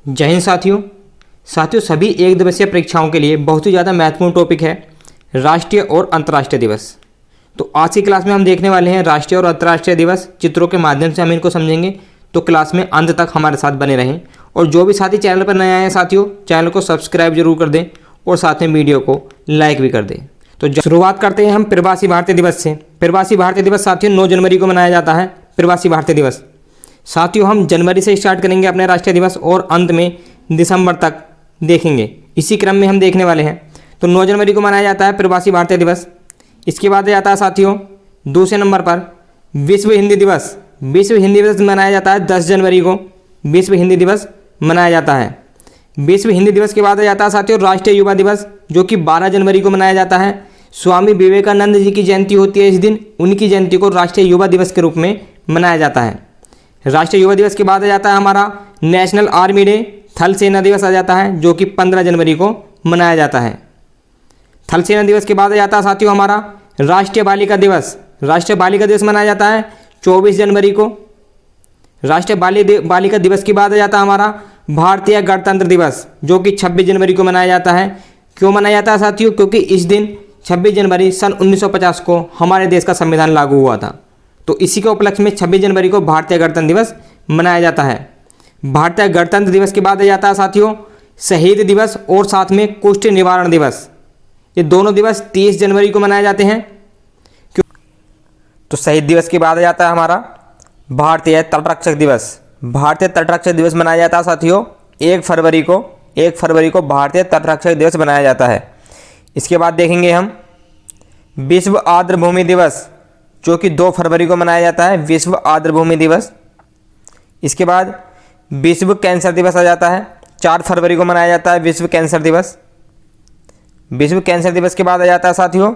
जय हिंद साथियों सभी एक दिवसीय परीक्षाओं के लिए बहुत ही ज़्यादा महत्वपूर्ण टॉपिक है राष्ट्रीय और अंतर्राष्ट्रीय दिवस। तो आज की क्लास में हम देखने वाले हैं राष्ट्रीय और अंतर्राष्ट्रीय दिवस। चित्रों के माध्यम से हम इनको समझेंगे, तो क्लास में अंत तक हमारे साथ बने रहें। और जो भी साथी चैनल पर नए आए हैं साथियों, चैनल को सब्सक्राइब जरूर कर दें और साथ में वीडियो को लाइक भी कर दें। तो शुरुआत करते हैं हम प्रवासी भारतीय दिवस से। प्रवासी भारतीय दिवस साथियों 9 जनवरी को मनाया जाता है। प्रवासी भारतीय दिवस साथियों हम जनवरी से स्टार्ट करेंगे अपने राष्ट्रीय दिवस और अंत में दिसंबर तक देखेंगे। इसी क्रम में हम देखने वाले हैं। तो 9 जनवरी को मनाया जाता है प्रवासी भारतीय दिवस। इसके बाद जाता है साथियों दूसरे नंबर पर विश्व हिंदी दिवस। विश्व हिंदी दिवस मनाया जाता है 10 जनवरी को। विश्व हिंदी दिवस मनाया जाता है। विश्व हिंदी दिवस के बाद जाता है साथियों राष्ट्रीय युवा दिवस, जो कि 12 जनवरी को मनाया जाता है। स्वामी विवेकानंद जी की जयंती होती है इस दिन। उनकी जयंती को राष्ट्रीय युवा दिवस के रूप में मनाया जाता है। राष्ट्रीय युवा दिवस के बाद आ जाता है हमारा नेशनल आर्मी डे, थल सेना दिवस आ जाता है, जो कि 15 जनवरी को मनाया जाता है। थल सेना दिवस के बाद आ जाता है साथियों हमारा राष्ट्रीय बालिका दिवस। राष्ट्रीय बालिका दिवस मनाया जाता है 24 जनवरी को। राष्ट्रीय बालिका दिवस के बाद आ जाता है हमारा भारतीय गणतंत्र दिवस, जो कि 26 जनवरी को मनाया जाता है। क्यों मनाया जाता है साथियों? क्योंकि इस दिन 26 जनवरी सन 1950 को हमारे देश का संविधान लागू हुआ था। तो इसी के उपलक्ष्य में 26 जनवरी को भारतीय गणतंत्र दिवस मनाया जाता है। भारतीय गणतंत्र दिवस के बाद आ जाता है साथियों शहीद दिवस और साथ में कुष्ठ निवारण दिवस। ये दोनों दिवस 30 जनवरी को मनाए जाते हैं। तो शहीद दिवस के बाद आ जाता है हमारा भारतीय तटरक्षक दिवस। भारतीय तटरक्षक दिवस मनाया जाता है साथियों 1 फरवरी को। 1 फरवरी को भारतीय तटरक्षक दिवस मनाया जाता है। इसके बाद देखेंगे हम विश्व आर्द्र भूमि दिवस, जो कि 2 फरवरी को मनाया जाता है। विश्व आर्द्र भूमि दिवस। इसके बाद विश्व कैंसर दिवस आ जाता है। 4 फरवरी को मनाया जाता है विश्व कैंसर दिवस। विश्व कैंसर दिवस के बाद आ जाता है साथियों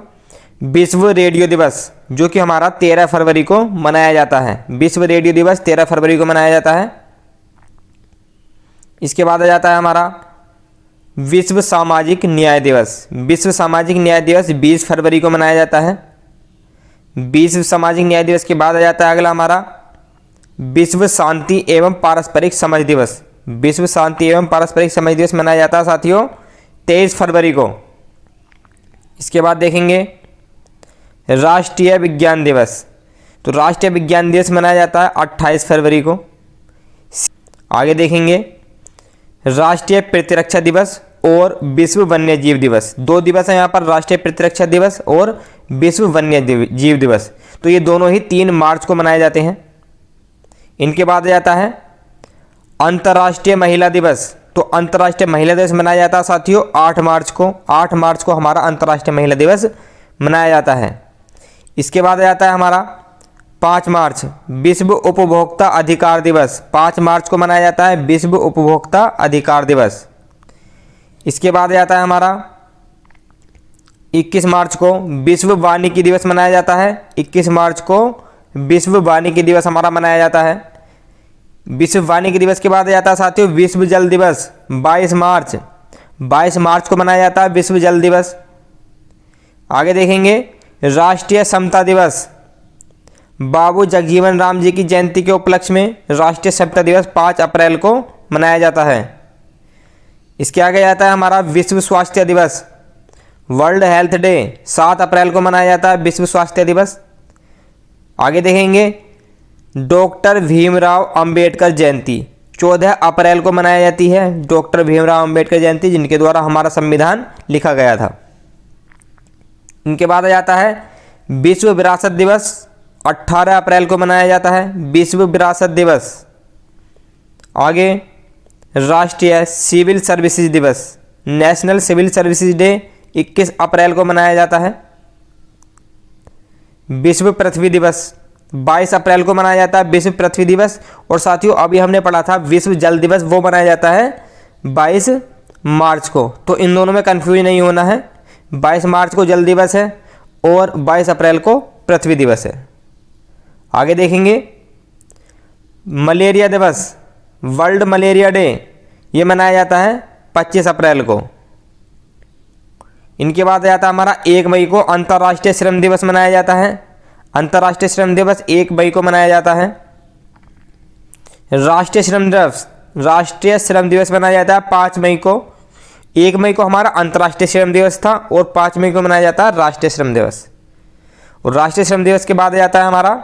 विश्व रेडियो दिवस, जो कि हमारा 13 फरवरी को मनाया जाता है। विश्व रेडियो दिवस 13 फरवरी को मनाया जाता है। इसके बाद आ जाता है हमारा विश्व सामाजिक न्याय दिवस। विश्व सामाजिक न्याय दिवस 20 फरवरी को मनाया जाता है। विश्व सामाजिक न्याय दिवस के बाद आ जाता है अगला हमारा विश्व शांति एवं पारस्परिक समझ दिवस। विश्व शांति एवं पारस्परिक समझ दिवस मनाया जाता है साथियों 23 फरवरी को। इसके बाद देखेंगे राष्ट्रीय विज्ञान दिवस। तो राष्ट्रीय विज्ञान दिवस मनाया जाता है 28 फरवरी को। आगे देखेंगे राष्ट्रीय प्रतिरक्षा दिवस और विश्व वन्य जीव दिवस। 2 दिवस है यहाँ पर, राष्ट्रीय प्रतिरक्षा दिवस और विश्व वन्य जीव दिवस। तो ये दोनों ही 3 मार्च को मनाए जाते हैं। इनके बाद आ जाता है अंतर्राष्ट्रीय महिला दिवस। तो अंतर्राष्ट्रीय महिला दिवस मनाया जाता है साथियों 8 मार्च को। 8 मार्च को हमारा अंतर्राष्ट्रीय महिला दिवस मनाया जाता है। इसके बाद आ जाता है हमारा 5 मार्च विश्व उपभोक्ता अधिकार दिवस। 5 मार्च को मनाया जाता है विश्व उपभोक्ता अधिकार दिवस। इसके बाद आ जाता है हमारा 21 मार्च को विश्व वानिकी दिवस मनाया जाता है। 21 मार्च को विश्व वानिकी दिवस हमारा मनाया जाता है। विश्व वानिकी दिवस के बाद आ जाता है साथियों विश्व जल दिवस 22 मार्च। 22 मार्च को मनाया जाता है विश्व जल दिवस। आगे देखेंगे राष्ट्रीय समता दिवस। बाबू जगजीवन राम जी की जयंती के उपलक्ष्य में राष्ट्रीय समता दिवस 5 अप्रैल को मनाया जाता है। इसके आगे जाता है हमारा विश्व स्वास्थ्य दिवस, वर्ल्ड हेल्थ डे 7 अप्रैल को मनाया जाता है विश्व स्वास्थ्य दिवस। आगे देखेंगे डॉक्टर भीमराव अंबेडकर जयंती 14 अप्रैल को मनाई जाती है। डॉक्टर भीमराव अंबेडकर जयंती, जिनके द्वारा हमारा संविधान लिखा गया था। इनके बाद आ जाता है विश्व विरासत दिवस 18 अप्रैल को मनाया जाता है विश्व विरासत दिवस। आगे राष्ट्रीय सिविल सर्विसेज दिवस, नेशनल सिविल सर्विसेज डे 21 अप्रैल को मनाया जाता है। विश्व पृथ्वी दिवस 22 अप्रैल को मनाया जाता है विश्व पृथ्वी दिवस। और साथियों अभी हमने पढ़ा था विश्व जल दिवस, वो मनाया जाता है 22 मार्च को। तो इन दोनों में कन्फ्यूज नहीं होना है। 22 मार्च को जल दिवस है और 22 अप्रैल को पृथ्वी दिवस है। आगे देखेंगे मलेरिया दिवस, वर्ल्ड मलेरिया डे, ये मनाया जाता है 25 अप्रैल को। इनके बाद आ जाता है हमारा 1 मई को अंतर्राष्ट्रीय श्रम दिवस मनाया जाता है। अंतर्राष्ट्रीय श्रम दिवस 1 मई को मनाया जाता है। राष्ट्रीय श्रम दिवस राष्ट्रीय श्रम दिवस मनाया जाता है 5 मई को। 1 मई को हमारा अंतर्राष्ट्रीय श्रम दिवस था और 5 मई को मनाया जाता है राष्ट्रीय श्रम दिवस। और राष्ट्रीय श्रम दिवस के बाद जाता है हमारा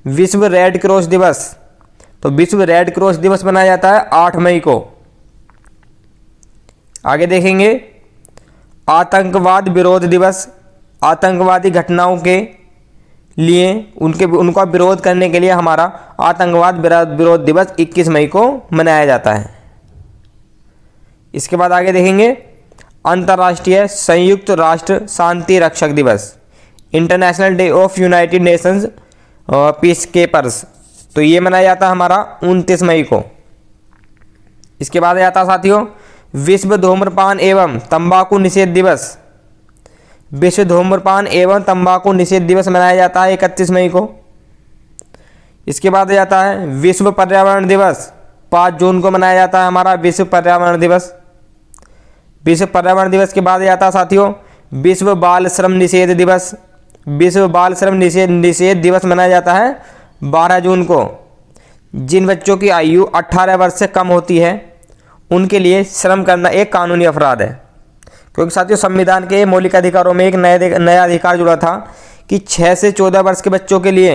विश्व रेड क्रॉस दिवस। तो विश्व रेड क्रॉस दिवस मनाया जाता है 8 मई को। आगे देखेंगे आतंकवाद विरोध दिवस। आतंकवादी घटनाओं के लिए उनका विरोध करने के लिए हमारा आतंकवाद विरोध दिवस 21 मई को मनाया जाता है। इसके बाद आगे देखेंगे अंतर्राष्ट्रीय संयुक्त राष्ट्र शांति रक्षक दिवस, international day of United Nations peace keepers. तो ये मनाया जाता है हमारा 29 मई को। इसके बाद आता है साथियों विश्व धूम्रपान एवं तंबाकू निषेध दिवस। विश्व धूम्रपान एवं तंबाकू निषेध दिवस मनाया जाता है 31 मई को। इसके बाद जाता है विश्व पर्यावरण दिवस। 5 जून को मनाया जाता है हमारा विश्व पर्यावरण दिवस। विश्व पर्यावरण दिवस के बाद जाता है साथियों विश्व बाल श्रम निषेध दिवस। विश्व बाल श्रम निषेध दिवस मनाया जाता है 12 जून को। जिन बच्चों की आयु 18 वर्ष से कम होती है उनके लिए श्रम करना एक कानूनी अपराध है, क्योंकि साथियों संविधान के मौलिक अधिकारों में एक नया अधिकार जुड़ा था कि 6 से 14 वर्ष के बच्चों के लिए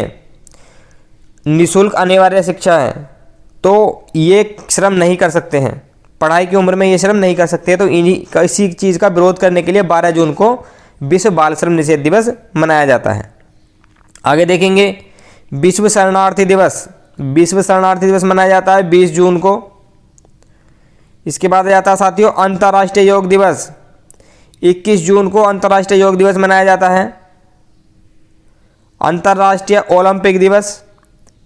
निःशुल्क अनिवार्य शिक्षा है। तो ये श्रम नहीं कर सकते हैं, पढ़ाई की उम्र में ये श्रम नहीं कर सकते। तो इसी चीज़ का विरोध करने के लिए 12 जून को विश्व बाल श्रम निषेध दिवस मनाया जाता है। आगे देखेंगे विश्व शरणार्थी दिवस। विश्व शरणार्थी दिवस मनाया जाता है 20 जून को। इसके बाद जाता है साथियों अंतर्राष्ट्रीय योग दिवस। 21 जून को अंतर्राष्ट्रीय योग दिवस मनाया जाता है। अंतर्राष्ट्रीय ओलंपिक दिवस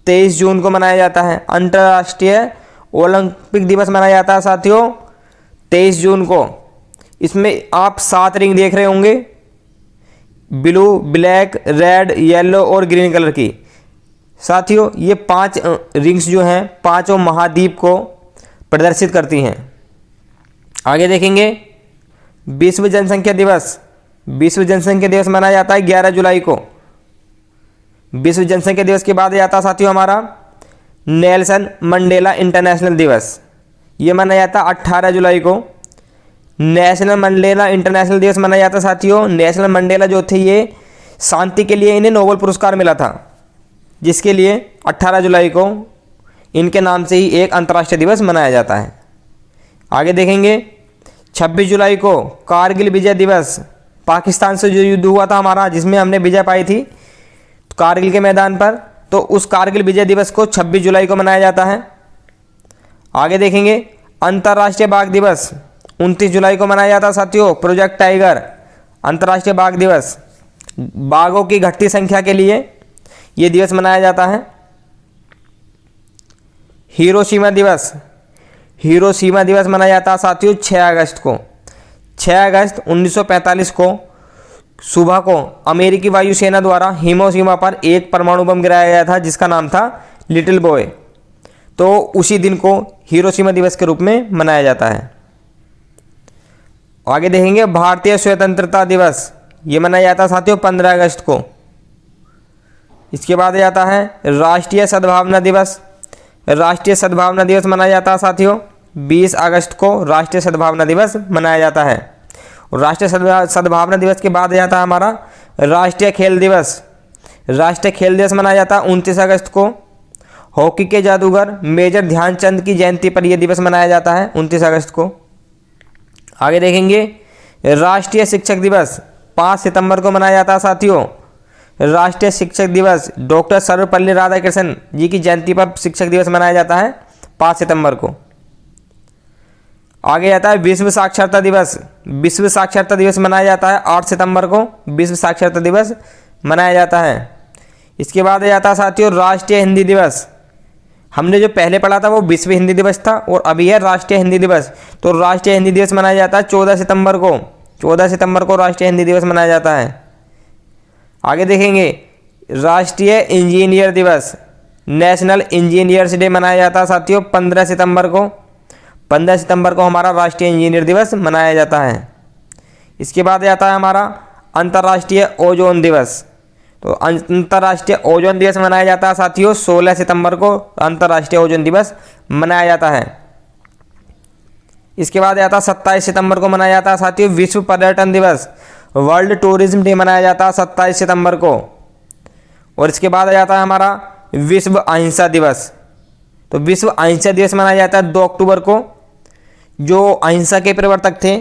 23 जून को मनाया जाता है। अंतर्राष्ट्रीय ओलंपिक दिवस मनाया जाता है साथियों 23 जून को। इसमें आप 7 रिंग देख रहे होंगे, ब्लू, ब्लैक, रेड, येलो और ग्रीन कलर की। साथियों ये 5 रिंग्स जो हैं 5 महाद्वीप को प्रदर्शित करती हैं। आगे देखेंगे विश्व जनसंख्या दिवस। विश्व जनसंख्या दिवस मनाया जाता है 11 जुलाई को। विश्व जनसंख्या दिवस के बाद आता साथियों हमारा नेल्सन मंडेला इंटरनेशनल दिवस। ये मनाया जाता 18 जुलाई को। नेशनल मंडेला इंटरनेशनल दिवस मनाया जाता साथियों। नेशनल मंडेला जो थे ये शांति के लिए इन्हें नोबेल पुरस्कार मिला था, जिसके लिए 18 जुलाई को इनके नाम से ही एक अंतर्राष्ट्रीय दिवस मनाया जाता है। आगे देखेंगे 26 जुलाई को कारगिल विजय दिवस। पाकिस्तान से जो युद्ध हुआ था हमारा, जिसमें हमने विजय पाई थी कारगिल के मैदान पर, तो उस कारगिल विजय दिवस को 26 जुलाई को मनाया जाता है। आगे देखेंगे अंतर्राष्ट्रीय बाघ दिवस 29 जुलाई को मनाया जाता है साथियों। प्रोजेक्ट टाइगर अंतर्राष्ट्रीय बाघ दिवस, बाघों की घटती संख्या के लिए ये दिवस मनाया जाता है। हिरोशिमा दिवस। हिरोशिमा दिवस मनाया जाता है साथियों 6 अगस्त को। 6 अगस्त 1945 को सुबह को अमेरिकी वायुसेना द्वारा हिरोशिमा पर एक परमाणु बम गिराया गया था, जिसका नाम था लिटिल बॉय। तो उसी दिन को हिरोशिमा दिवस के रूप में मनाया जाता है। आगे देखेंगे भारतीय स्वतंत्रता दिवस। ये मनाया जाता है साथियों 15 अगस्त को। इसके बाद आता है राष्ट्रीय सद्भावना दिवस। राष्ट्रीय सद्भावना दिवस मनाया जाता है साथियों 20 अगस्त को। राष्ट्रीय सद्भावना दिवस मनाया जाता है। और राष्ट्रीय सद्भावना दिवस के बाद जाता है हमारा राष्ट्रीय खेल दिवस। राष्ट्रीय खेल दिवस मनाया जाता है 29 अगस्त को। हॉकी के जादूगर मेजर ध्यानचंद की जयंती पर यह दिवस मनाया जाता है 29 अगस्त को। आगे देखेंगे राष्ट्रीय शिक्षक दिवस 5 सितंबर को मनाया जाता है साथियों। राष्ट्रीय शिक्षक दिवस डॉक्टर सर्वपल्ली राधाकृष्णन जी की जयंती पर शिक्षक दिवस मनाया जाता है 5 सितंबर को। आगे आता है विश्व साक्षरता दिवस। विश्व साक्षरता दिवस मनाया जाता है 8 सितंबर को। विश्व साक्षरता दिवस मनाया जाता है। इसके बाद जाता है साथियों राष्ट्रीय हिंदी दिवस। हमने जो पहले पढ़ा था वो विश्व हिंदी दिवस था और अभी है राष्ट्रीय हिंदी दिवस। तो राष्ट्रीय हिंदी दिवस मनाया जाता है 14 सितंबर को। 14 सितंबर को राष्ट्रीय हिंदी दिवस मनाया जाता है। आगे देखेंगे राष्ट्रीय इंजीनियर दिवस। नेशनल इंजीनियर्स डे मनाया जाता है साथियों 15 सितंबर को। 15 सितंबर को हमारा राष्ट्रीय इंजीनियर दिवस मनाया जाता है। इसके बाद आता है हमारा अंतर्राष्ट्रीय ओजोन दिवस। तो अंतर्राष्ट्रीय ओजोन दिवस मनाया जाता है साथियों 16 सितंबर को। अंतर्राष्ट्रीय ओजोन दिवस मनाया जाता है। इसके बाद आता है 27 सितंबर को मनाया जाता है साथियों विश्व पर्यटन दिवस, वर्ल्ड टूरिज्म डे मनाया जाता है 27 सितंबर को। और इसके बाद आ जाता है हमारा विश्व अहिंसा दिवस। तो विश्व अहिंसा दिवस मनाया जाता है 2 अक्टूबर को। जो अहिंसा के प्रवर्तक थे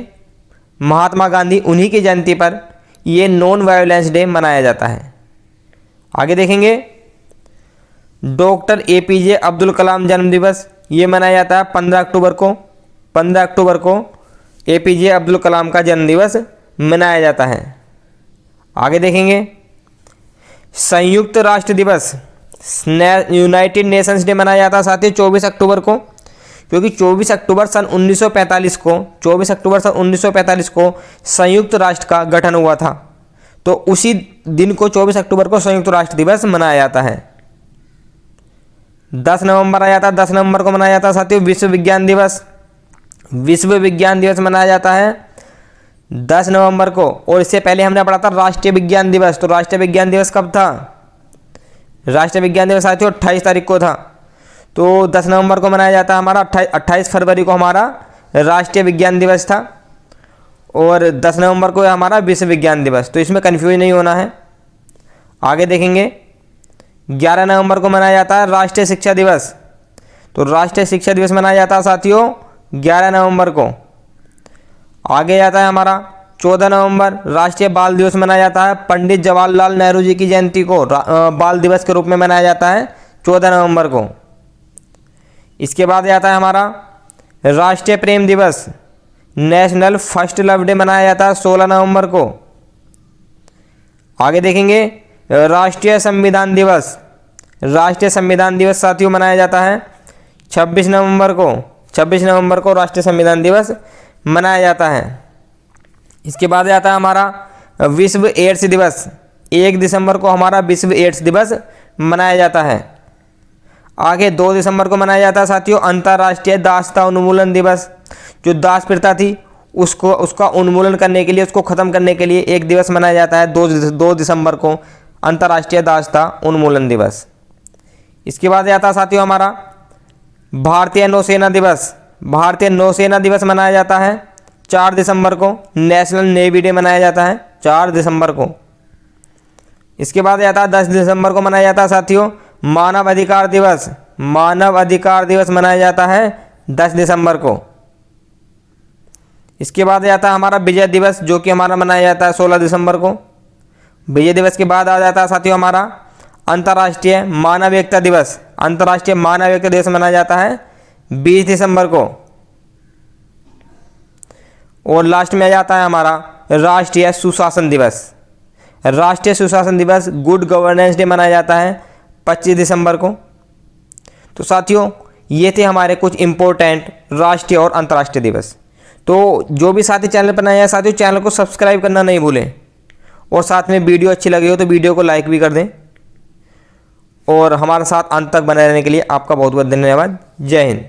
महात्मा गांधी, उन्हीं की जयंती पर ये नॉन वायलेंस डे मनाया जाता है। आगे देखेंगे डॉक्टर APJ अब्दुल कलाम जन्म दिवस, ये मनाया जाता है 15 अक्टूबर को। 15 अक्टूबर को APJ अब्दुल कलाम का जन्म दिवस मनाया जाता है। आगे देखेंगे संयुक्त राष्ट्र दिवस, यूनाइटेड नेशंस डे मनाया जाता है साथियों 24 अक्टूबर को, क्योंकि 24 अक्टूबर सन 1945 को संयुक्त राष्ट्र का गठन हुआ था। तो उसी दिन को 24 अक्टूबर को संयुक्त राष्ट्र दिवस मनाया जाता है। 10 नवंबर आ जाता है, 10 नवंबर को मनाया जाता है साथियों विश्व विज्ञान दिवस। विश्व विज्ञान दिवस मनाया जाता है 10 नवंबर को। और इससे पहले हमने पढ़ा था राष्ट्रीय विज्ञान दिवस। तो राष्ट्रीय विज्ञान दिवस कब था? राष्ट्रीय विज्ञान दिवस साथियों 28 तारीख को था। तो 10 नवंबर को मनाया जाता है हमारा 28 फरवरी को हमारा राष्ट्रीय विज्ञान दिवस था, और 10 नवंबर को हमारा विश्व विज्ञान दिवस। तो इसमें कन्फ्यूज नहीं होना है। आगे देखेंगे 11 नवंबर को मनाया जाता है राष्ट्रीय शिक्षा दिवस। तो राष्ट्रीय शिक्षा दिवस मनाया जाता है साथियों 11 नवंबर को। आगे जाता है हमारा 14 नवंबर राष्ट्रीय बाल दिवस मनाया जाता है। पंडित जवाहरलाल नेहरू जी की जयंती को बाल दिवस के रूप में मनाया जाता है 14 नवंबर को। इसके बाद आता है हमारा राष्ट्रीय प्रेम दिवस, नेशनल फर्स्ट लव डे मनाया जाता है 16 नवंबर को। आगे देखेंगे राष्ट्रीय संविधान दिवस। राष्ट्रीय संविधान दिवस साथियों मनाया जाता है 26 नवंबर को। 26 नवंबर को राष्ट्रीय संविधान दिवस मनाया जाता है। इसके बाद आता है हमारा विश्व एड्स दिवस। 1 दिसंबर को हमारा विश्व एड्स दिवस मनाया जाता है। आगे 2 दिसंबर को मनाया जाता है साथियों अंतर्राष्ट्रीय दासता उन्मूलन दिवस। जो दास प्रथा थी उसका उन्मूलन करने के लिए, उसको ख़त्म करने के लिए एक दिवस मनाया जाता है 2 दिसंबर को अंतर्राष्ट्रीय दासता उन्मूलन दिवस। इसके बाद आता है साथियों हमारा भारतीय नौसेना दिवस। भारतीय नौसेना दिवस मनाया जाता है 4 दिसंबर को। नेशनल नेवी डे मनाया जाता है 4 दिसंबर को। इसके बाद आता है 10 दिसंबर को मनाया जाता है साथियों मानव अधिकार दिवस। मानव अधिकार दिवस मनाया जाता है 10 दिसंबर को। इसके बाद आता है हमारा विजय दिवस, जो कि हमारा मनाया जाता है 16 दिसंबर को। विजय दिवस के बाद आ जाता है साथियों हमारा अंतर्राष्ट्रीय मानव एकता दिवस। अंतर्राष्ट्रीय मानव एकता दिवस मनाया जाता है 20 दिसंबर को। और लास्ट में आ जाता है हमारा राष्ट्रीय सुशासन दिवस। राष्ट्रीय सुशासन दिवस, गुड गवर्नेंस डे मनाया जाता है 25 दिसंबर को। तो साथियों ये थे हमारे कुछ इम्पोर्टेंट राष्ट्रीय और अंतर्राष्ट्रीय दिवस। तो जो भी साथी चैनल पर नए हैं साथियों, चैनल को सब्सक्राइब करना नहीं भूलें, और साथ में वीडियो अच्छी लगी हो तो वीडियो को लाइक भी कर दें। और हमारे साथ अंत तक बने रहने के लिए आपका बहुत बहुत धन्यवाद। जय हिंद।